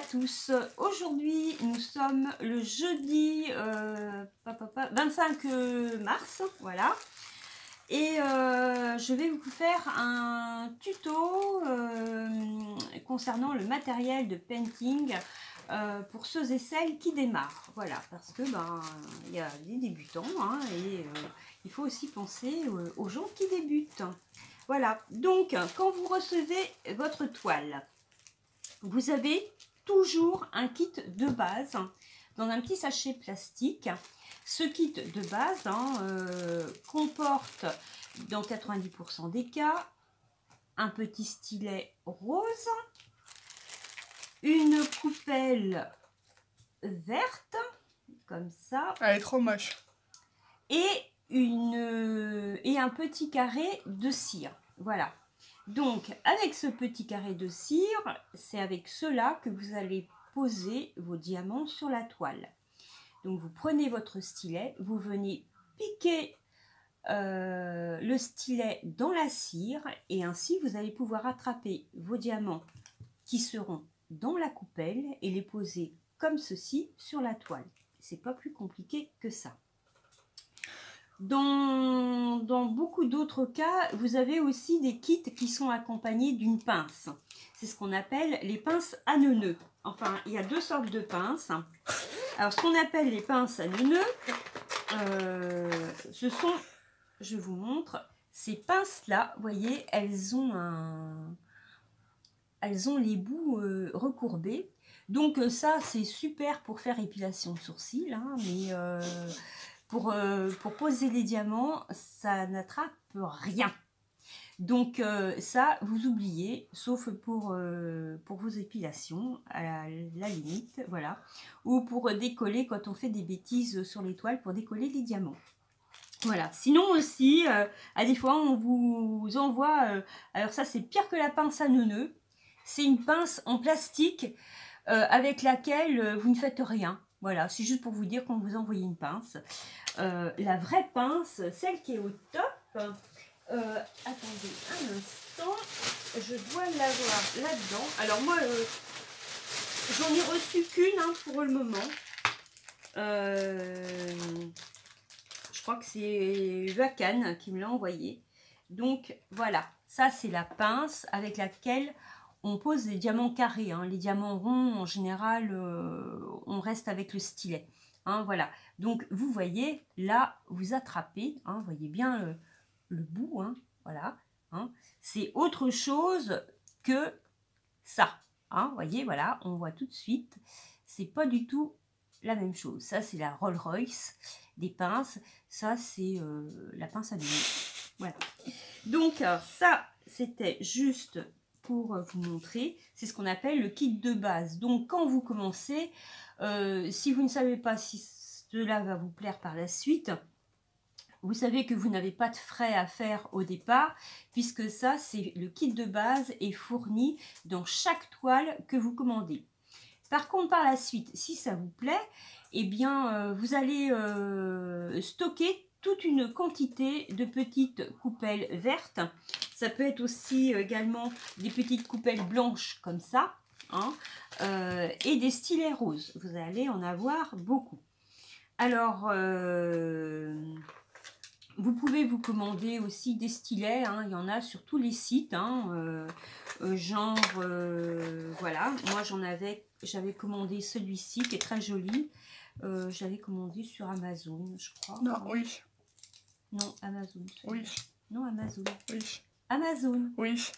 tous, aujourd'hui nous sommes le jeudi 25 mars, voilà, et je vais vous faire un tuto concernant le matériel de painting pour ceux et celles qui démarrent, voilà, parce que il y a des débutants hein, et il faut aussi penser aux gens qui débutent. Voilà, donc quand vous recevez votre toile, vous avez toujours un kit de base dans un petit sachet plastique. Ce kit de base comporte dans 90% des cas un petit stylet rose, une coupelle verte comme ça. Elle est trop moche. Et un petit carré de cire. Voilà. Donc, avec ce petit carré de cire, c'est avec cela que vous allez poser vos diamants sur la toile. Donc, vous prenez votre stylet, vous venez piquer le stylet dans la cire et ainsi, vous allez pouvoir attraper vos diamants qui seront dans la coupelle et les poser comme ceci sur la toile. C'est pas plus compliqué que ça. Dans beaucoup d'autres cas, vous avez aussi des kits qui sont accompagnés d'une pince. C'est ce qu'on appelle les pinces à neuneux. Enfin, il y a deux sortes de pinces. Alors, ce qu'on appelle les pinces à neuneux, ce sont, je vous montre, ces pinces-là, vous voyez, elles ont les bouts recourbés. Donc ça, c'est super pour faire épilation de sourcils, hein, mais... Pour poser les diamants, ça n'attrape rien. Donc ça, vous oubliez, sauf pour vos épilations, à la limite, voilà. Ou pour décoller, quand on fait des bêtises sur les toiles, pour décoller les diamants. Voilà. Sinon aussi, à des fois, on vous envoie... alors ça, c'est pire que la pince à neuneux. C'est une pince en plastique avec laquelle vous ne faites rien. Voilà, c'est juste pour vous dire qu'on vous envoie une pince. La vraie pince, celle qui est au top, attendez un instant, je dois l'avoir là-dedans. Alors moi, j'en ai reçu qu'une hein, pour le moment. Je crois que c'est Vacan qui me l'a envoyé. Donc voilà, ça c'est la pince avec laquelle on pose les diamants carrés. Hein. Les diamants ronds, en général, on reste avec le stylet. Hein, voilà. Donc, vous voyez, là, vous attrapez. Hein, vous voyez bien le bout. Hein, voilà. Hein. C'est autre chose que ça. Hein, vous voyez, voilà, on voit tout de suite. C'est pas du tout la même chose. Ça, c'est la Rolls-Royce des pinces. Ça, c'est la pince à neuneux. Voilà. Donc, ça, c'était juste... pour vous montrer, c'est ce qu'on appelle le kit de base. Donc quand vous commencez, si vous ne savez pas si cela va vous plaire par la suite, vous savez que vous n'avez pas de frais à faire au départ, puisque ça, c'est le kit de base est fourni dans chaque toile que vous commandez. Par contre, par la suite, si ça vous plaît, eh bien, vous allez stocker toute une quantité de petites coupelles vertes. Ça peut être aussi également des petites coupelles blanches comme ça, hein, et des stylets roses. Vous allez en avoir beaucoup. Alors, vous pouvez vous commander aussi des stylets, hein, il y en a sur tous les sites, hein, voilà, moi j'avais commandé celui-ci qui est très joli, j'avais commandé sur Amazon, je crois. Non, oui. Non, Amazon. Oui. Non, Amazon. Oui. Amazon. Oui.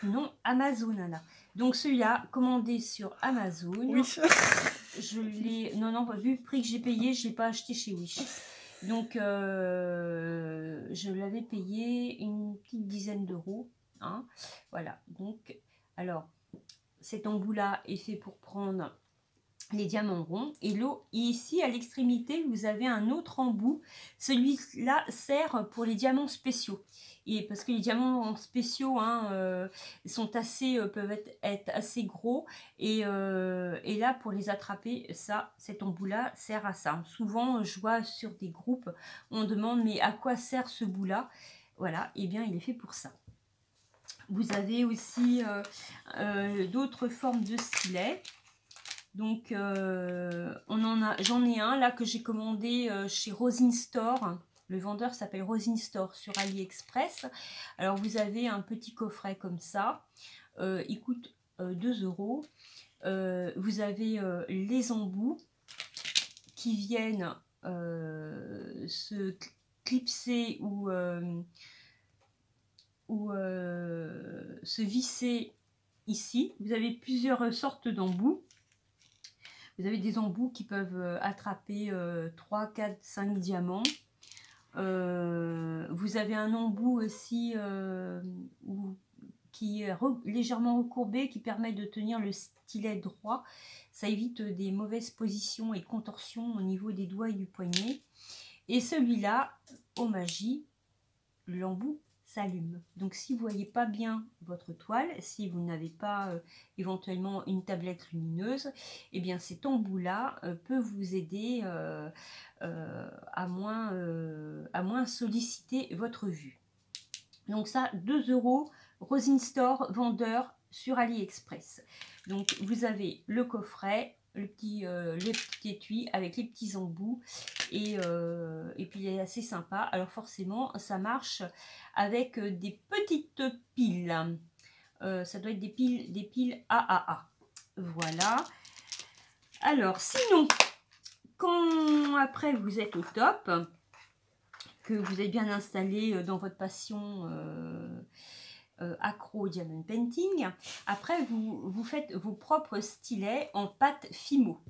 Non, Amazon, là. Donc celui-là, commandé sur Amazon. Oui. Je l'ai... Non, vu le prix que j'ai payé, je ne l'ai pas acheté chez Wish. Donc, je l'avais payé une petite dizaine d'euros. Hein. Voilà. Donc, alors, cet embout-là est fait pour prendre les diamants ronds. Et l'eau, ici, à l'extrémité, vous avez un autre embout. Celui-là sert pour les diamants spéciaux. Et parce que les diamants spéciaux hein, peuvent être assez gros. Et là, pour les attraper, cet embout-là sert à ça. Souvent, je vois sur des groupes, on demande, mais à quoi sert ce bout-là? Voilà, et bien, il est fait pour ça. Vous avez aussi d'autres formes de stylets. Donc j'en ai un là que j'ai commandé chez Rosin Store. Le vendeur s'appelle Rosin Store sur AliExpress. Alors vous avez un petit coffret comme ça. Il coûte 2 €. Vous avez les embouts qui viennent se clipser ou se visser ici. Vous avez plusieurs sortes d'embouts. Vous avez des embouts qui peuvent attraper 3, 4, 5 diamants. Vous avez un embout aussi qui est légèrement recourbé, qui permet de tenir le stylet droit. Ça évite des mauvaises positions et contorsions au niveau des doigts et du poignet. Et celui-là, au magie, l'embout s'allume. Donc si vous ne voyez pas bien votre toile, si vous n'avez pas éventuellement une tablette lumineuse, eh bien cet embout-là peut vous aider à moins solliciter votre vue. Donc ça, 2 €, Rosin Store, vendeur sur AliExpress. Donc vous avez le coffret, le petit étui avec les petits embouts et puis il est assez sympa. Alors forcément ça marche avec des petites piles. Ça doit être des piles AAA. Voilà. Alors sinon, quand après vous êtes au top, que vous êtes bien installé dans votre passion accro diamond painting, après vous faites vos propres stylets en pâte Fimo.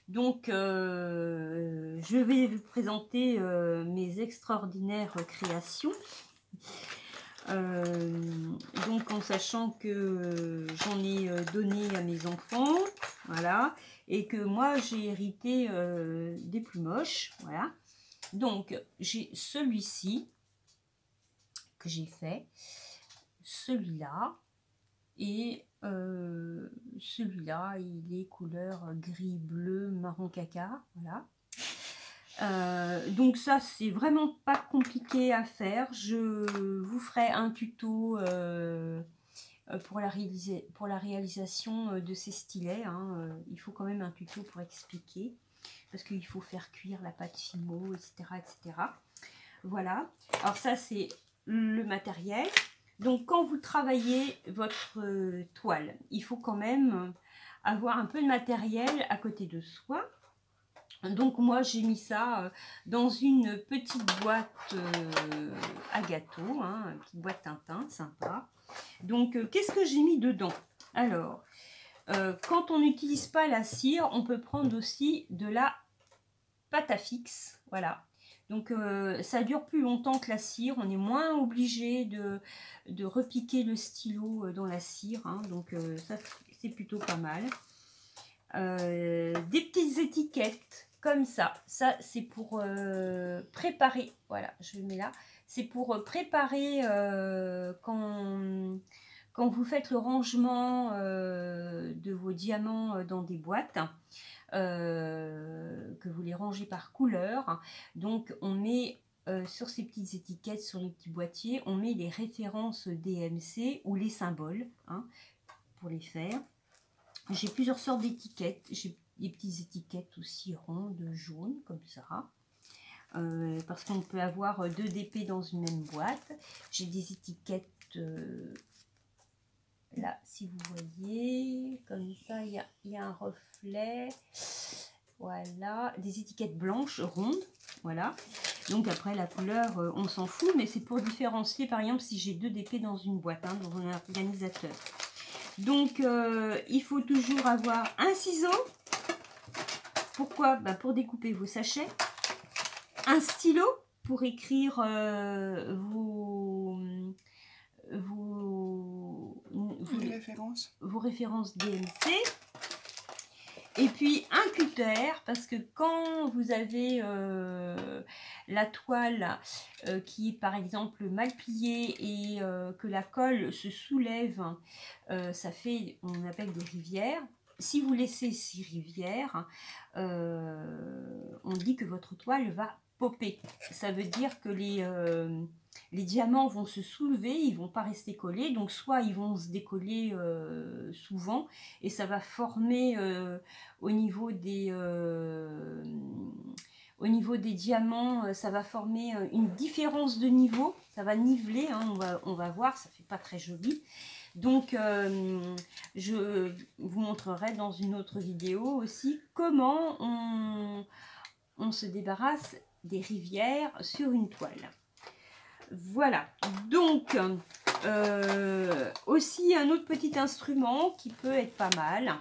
Donc je vais vous présenter mes extraordinaires créations. Donc en sachant que j'en ai donné à mes enfants, voilà, et que moi j'ai hérité des plus moches, voilà. Donc j'ai celui-ci que j'ai fait, celui-là, et celui-là, il est couleur gris, bleu, marron caca, voilà. Donc ça, c'est vraiment pas compliqué à faire. Je vous ferai un tuto pour la réalisation de ces stylets, hein. Il faut quand même un tuto pour expliquer, parce qu'il faut faire cuire la pâte Fimo, etc., etc. Voilà. Alors ça, c'est le matériel. Donc quand vous travaillez votre toile, il faut quand même avoir un peu de matériel à côté de soi. Donc moi j'ai mis ça dans une petite boîte à gâteau, hein, une petite boîte Tintin, sympa. Donc qu'est-ce que j'ai mis dedans? Alors, quand on n'utilise pas la cire, on peut prendre aussi de la pâte à fixe, voilà. Donc ça dure plus longtemps que la cire, on est moins obligé de repiquer le stylo dans la cire, hein, donc ça c'est plutôt pas mal. Des petites étiquettes comme ça c'est pour préparer, voilà, je le mets là, c'est pour préparer quand vous faites le rangement de vos diamants dans des boîtes, que vous les rangez par couleur. Donc on met sur ces petites étiquettes, sur les petits boîtiers, on met les références DMC ou les symboles, hein, pour les faire. J'ai plusieurs sortes d'étiquettes. J'ai des petites étiquettes aussi rondes, jaunes, comme ça. Parce qu'on peut avoir 2 DP dans une même boîte. J'ai des étiquettes, là, si vous voyez, comme ça, il y a un reflet. Voilà, des étiquettes blanches, rondes. Voilà. Donc après, la couleur, on s'en fout, mais c'est pour différencier, par exemple, si j'ai 2 DP dans une boîte, hein, dans un organisateur. Donc, il faut toujours avoir un ciseau. Pourquoi? Bah, pour découper vos sachets. Un stylo pour écrire vos références DMC. Et puis un cutter, parce que quand vous avez la toile qui est par exemple mal pliée et que la colle se soulève, ça fait, on appelle des rivières. Si vous laissez ces rivières, on dit que votre toile va popper. Ça veut dire que les diamants vont se soulever, ils vont pas rester collés, donc soit ils vont se décoller souvent et ça va former au niveau des diamants, ça va former une différence de niveau, ça va niveler, hein, on va voir, ça fait pas très joli. Donc je vous montrerai dans une autre vidéo aussi comment on se débarrasse des rivières sur une toile. Voilà, donc aussi un autre petit instrument qui peut être pas mal.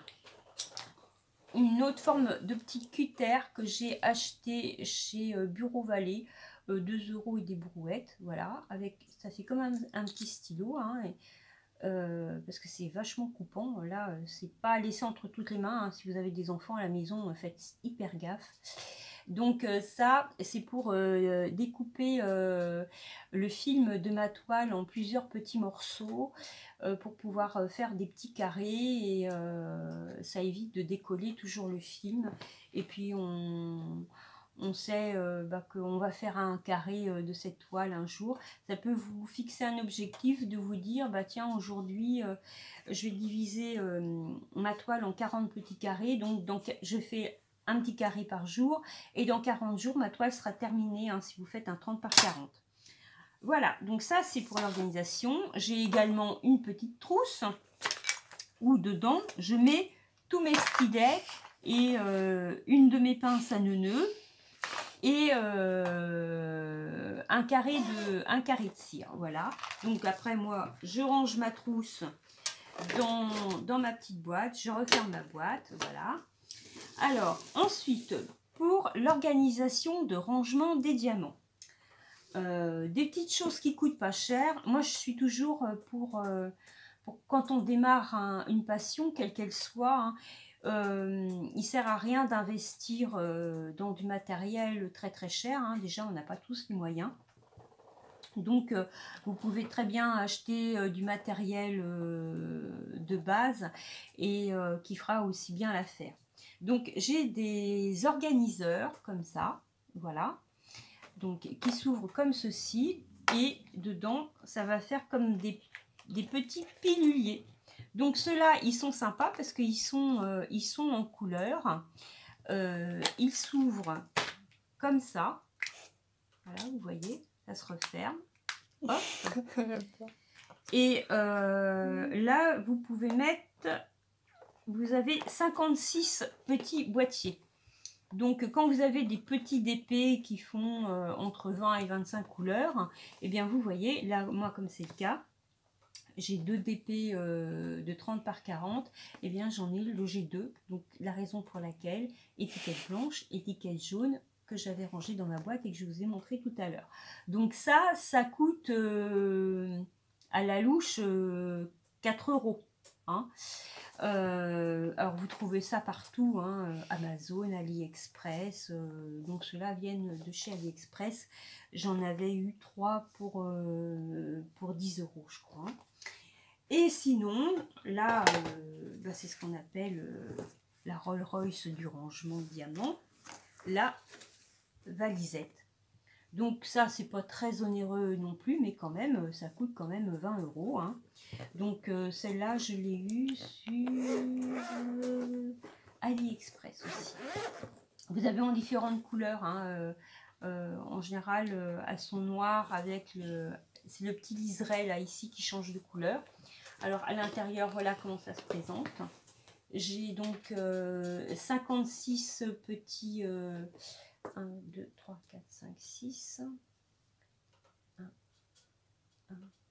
Une autre forme de petit cutter que j'ai acheté chez Bureau Vallée, 2 € et des brouettes, voilà, avec, ça fait comme un petit stylo, hein, parce que c'est vachement coupant, là, c'est pas à laisser entre toutes les mains, hein. Si vous avez des enfants à la maison, faites hyper gaffe. Donc ça, c'est pour découper le film de ma toile en plusieurs petits morceaux pour pouvoir faire des petits carrés et ça évite de décoller toujours le film. Et puis on sait qu'on va faire un carré de cette toile un jour. Ça peut vous fixer un objectif de vous dire, bah tiens, aujourd'hui, je vais diviser ma toile en 40 petits carrés. Donc je fais un petit carré par jour et dans 40 jours ma toile sera terminée, hein, si vous faites un 30 par 40. Voilà, donc ça c'est pour l'organisation. J'ai également une petite trousse où dedans je mets tous mes stylets et une de mes pinces à nœuds et un carré de cire. Voilà, donc après moi je range ma trousse dans ma petite boîte, je referme ma boîte, voilà. Alors, ensuite, pour l'organisation de rangement des diamants, des petites choses qui coûtent pas cher. Moi, je suis toujours pour quand on démarre une passion, quelle qu'elle soit, hein, il sert à rien d'investir dans du matériel très très cher, hein. Déjà, on n'a pas tous les moyens. Donc, vous pouvez très bien acheter du matériel de base et qui fera aussi bien l'affaire. Donc j'ai des organiseurs comme ça, voilà, donc qui s'ouvrent comme ceci et dedans ça va faire comme des petits piluliers. Donc ceux-là ils sont sympas parce qu'ils sont en couleur, ils s'ouvrent comme ça, voilà, vous voyez, ça se referme. Hop. Et là vous pouvez mettre, vous avez 56 petits boîtiers. Donc quand vous avez des petits DP qui font entre 20 et 25 couleurs, et bien vous voyez, là moi comme c'est le cas, j'ai 2 DP de 30 par 40, et bien j'en ai logé 2. Donc la raison pour laquelle, étiquette blanche, étiquette jaune, que j'avais rangé dans ma boîte et que je vous ai montré tout à l'heure. Donc ça coûte à la louche 4 €. Hein. Alors vous trouvez ça partout, hein, Amazon, AliExpress, donc ceux-là viennent de chez AliExpress. J'en avais eu 3 pour 10 € je crois. Et sinon, là, c'est ce qu'on appelle la Rolls Royce du rangement de diamants, la valisette. Donc ça, c'est pas très onéreux non plus, mais quand même, ça coûte quand même 20 €. Hein. Donc celle-là, je l'ai eue sur AliExpress aussi. Vous avez en différentes couleurs. Hein, en général, elles sont noires avec c'est le petit liseré là ici qui change de couleur. Alors à l'intérieur, voilà comment ça se présente. J'ai donc 56 petits... 1, 2, 3, 4, 5, 6. 1,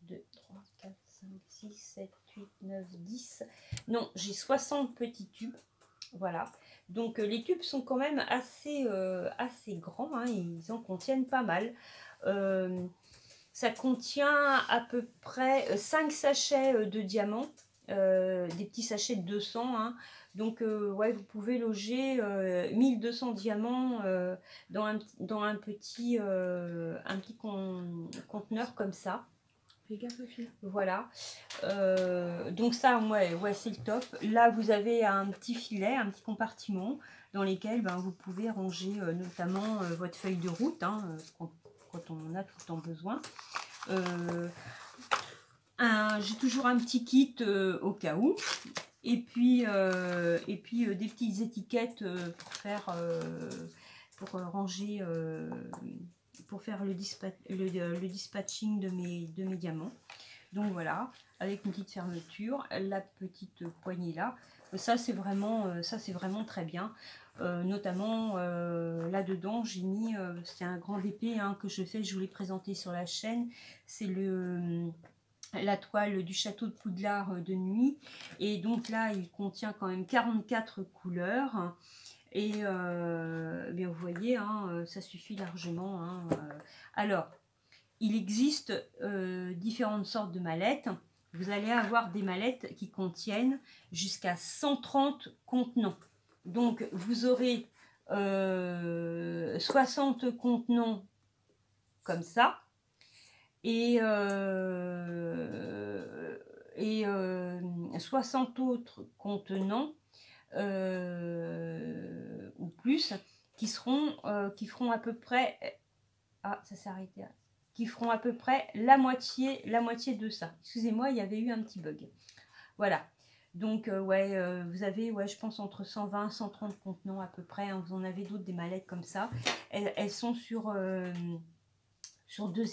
2, 3, 4, 5, 6, 7, 8, 9, 10. Non, j'ai 60 petits tubes. Voilà. Donc les tubes sont quand même assez grands. Hein, ils en contiennent pas mal. Ça contient à peu près 5 sachets de diamants. Des petits sachets de 200. Hein. Donc, ouais, vous pouvez loger 1200 diamants dans un petit conteneur comme ça. Fais gaffe, fille. Voilà. Donc ça, ouais, c'est le top. Là, vous avez un petit filet, un petit compartiment dans lequel vous pouvez ranger notamment votre feuille de route, hein, quand on en a tout le temps besoin. J'ai toujours un petit kit au cas où. Et puis des petites étiquettes pour faire pour ranger pour faire le dispatching de mes diamants. Donc voilà, avec une petite fermeture, la petite poignée là. Ça c'est vraiment très bien. Notamment là-dedans, j'ai mis, c'est un grand épée hein, que je fais, je vous l'ai présenté sur la chaîne. C'est la toile du château de Poudlard de nuit. Et donc là, il contient quand même 44 couleurs. Et bien vous voyez, hein, ça suffit largement. Hein. Alors, il existe différentes sortes de mallettes. Vous allez avoir des mallettes qui contiennent jusqu'à 130 contenants. Donc, vous aurez 60 contenants comme ça. Et 60 autres contenants ou plus qui feront à peu près ça s'est arrêté, qui feront à peu près la moitié de ça. Excusez-moi, il y avait eu un petit bug. Voilà. Donc vous avez je pense entre 120 et 130 contenants à peu près, hein. Vous en avez d'autres, des mallettes comme ça. Elles sont sur 2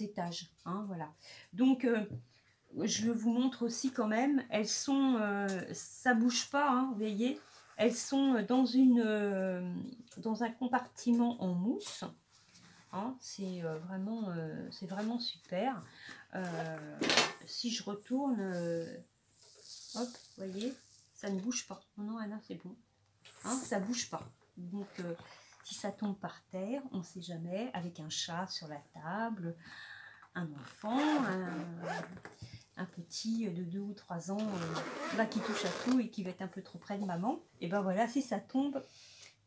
étages, hein, voilà. Donc je vous montre aussi quand même, elles sont ça bouge pas, hein, vous voyez, elles sont dans un compartiment en mousse, hein, c'est vraiment super. Si je retourne hop, vous voyez, ça ne bouge pas. Non Anna, c'est bon, hein, ça bouge pas. Donc si ça tombe par terre, on ne sait jamais, avec un chat sur la table, un enfant, un petit de 2 ou 3 ans qui touche à tout et qui va être un peu trop près de maman, et ben voilà, si ça tombe,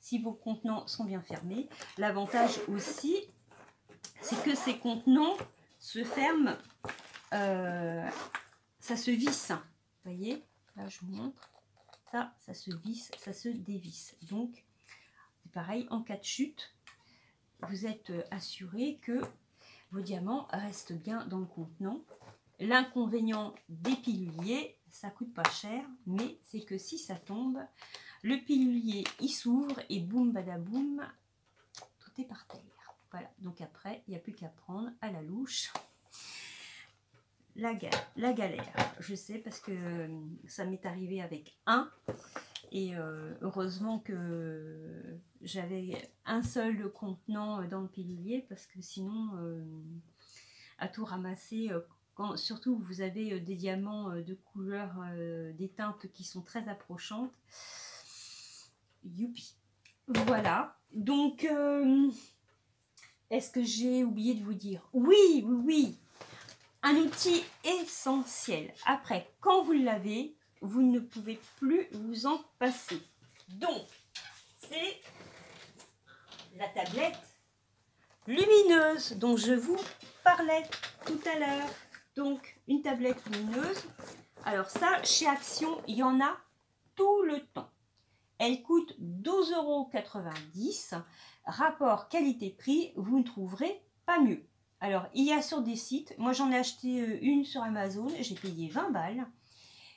si vos contenants sont bien fermés, l'avantage aussi, c'est que ces contenants se ferment, ça se visse, vous voyez, là je vous montre, ça se visse, ça se dévisse. Donc c'est pareil, en cas de chute, vous êtes assuré que vos diamants restent bien dans le contenant. L'inconvénient des piluliers, ça coûte pas cher, mais c'est que si ça tombe, le pilulier il s'ouvre et boum badaboum, tout est par terre. Voilà, donc après il n'y a plus qu'à prendre à la louche. La galère, je sais, parce que ça m'est arrivé avec un. Et heureusement que j'avais un seul contenant dans le pilulier, parce que sinon, à tout ramasser, surtout vous avez des diamants de couleur, des teintes qui sont très approchantes. Youpi. Voilà. Donc, est-ce que j'ai oublié de vous dire? Oui, oui, oui. Un outil essentiel. Après, quand vous l'avez, vous ne pouvez plus vous en passer. Donc, c'est la tablette lumineuse dont je vous parlais tout à l'heure. Donc, une tablette lumineuse. Alors ça, chez Action, il y en a tout le temps. Elle coûte 12,90 €. Rapport qualité-prix, vous ne trouverez pas mieux. Alors, il y a sur des sites, moi j'en ai acheté une sur Amazon, j'ai payé 20 balles.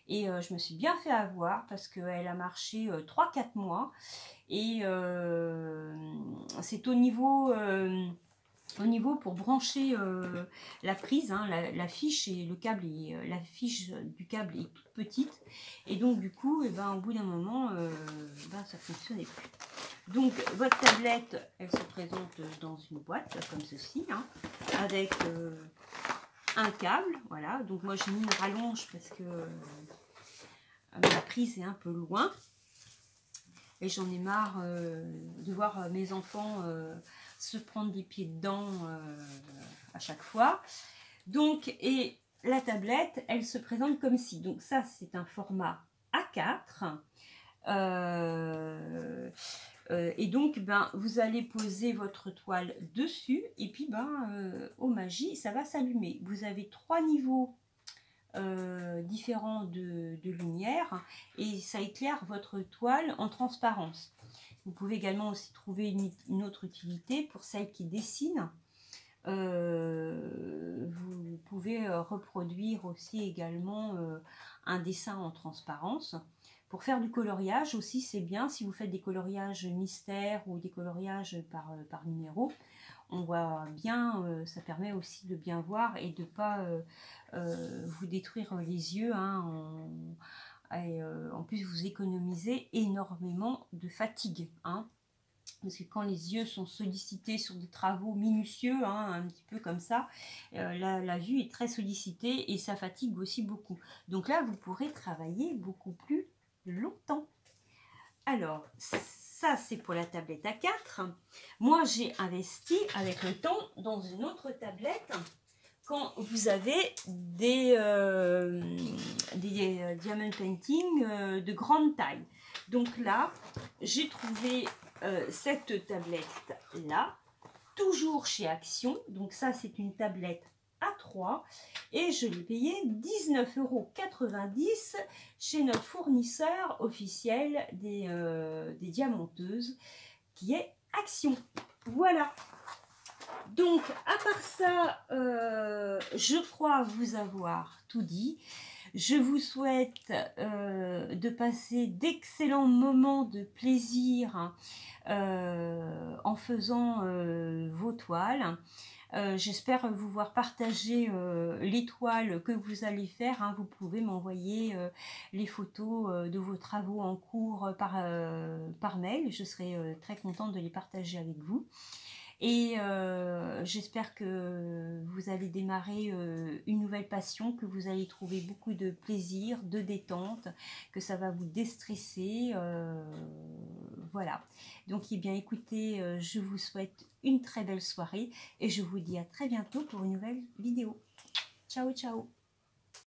Et je me suis bien fait avoir parce qu'elle a marché 3-4 mois. Et c'est au niveau pour brancher la prise, hein, la fiche et le câble, la fiche du câble est toute petite. Et donc du coup, et ben, au bout d'un moment, ça ne fonctionnait plus. Donc votre tablette, elle se présente dans une boîte comme ceci, hein, avec un câble, voilà. Donc moi j'ai mis une rallonge parce que ma prise est un peu loin et j'en ai marre de voir mes enfants se prendre des pieds dedans à chaque fois. Donc, et la tablette, elle se présente comme ci. Donc ça, c'est un format A4. Et donc, vous allez poser votre toile dessus et puis, au magie, ça va s'allumer. Vous avez 3 niveaux différents de lumière et ça éclaire votre toile en transparence. Vous pouvez également aussi trouver une autre utilité pour celles qui dessinent. Vous pouvez reproduire aussi également un dessin en transparence. Pour faire du coloriage aussi, c'est bien si vous faites des coloriages mystères ou des coloriages par numéro. On voit bien, ça permet aussi de bien voir et de ne pas vous détruire les yeux. Hein, en plus, vous économisez énormément de fatigue. Hein, parce que quand les yeux sont sollicités sur des travaux minutieux, hein, un petit peu comme ça, la vue est très sollicitée et ça fatigue aussi beaucoup. Donc là, vous pourrez travailler beaucoup plus longtemps. Alors, ça c'est pour la tablette A4. Moi, j'ai investi avec le temps dans une autre tablette quand vous avez des diamond painting de grande taille. Donc là, j'ai trouvé cette tablette là, toujours chez Action. Donc ça, c'est une tablette A3 et je l'ai payé 19,90 € chez notre fournisseur officiel des diamanteuses qui est Action. Voilà. Donc, à part ça, je crois vous avoir tout dit. Je vous souhaite de passer d'excellents moments de plaisir en faisant vos toiles. J'espère vous voir partager les toiles que vous allez faire. Hein. Vous pouvez m'envoyer les photos de vos travaux en cours par mail. Je serai très contente de les partager avec vous. Et j'espère que vous allez démarrer une nouvelle passion, que vous allez trouver beaucoup de plaisir, de détente, que ça va vous déstresser. Voilà. Donc, eh bien, écoutez, je vous souhaite une très belle soirée et je vous dis à très bientôt pour une nouvelle vidéo. Ciao, ciao!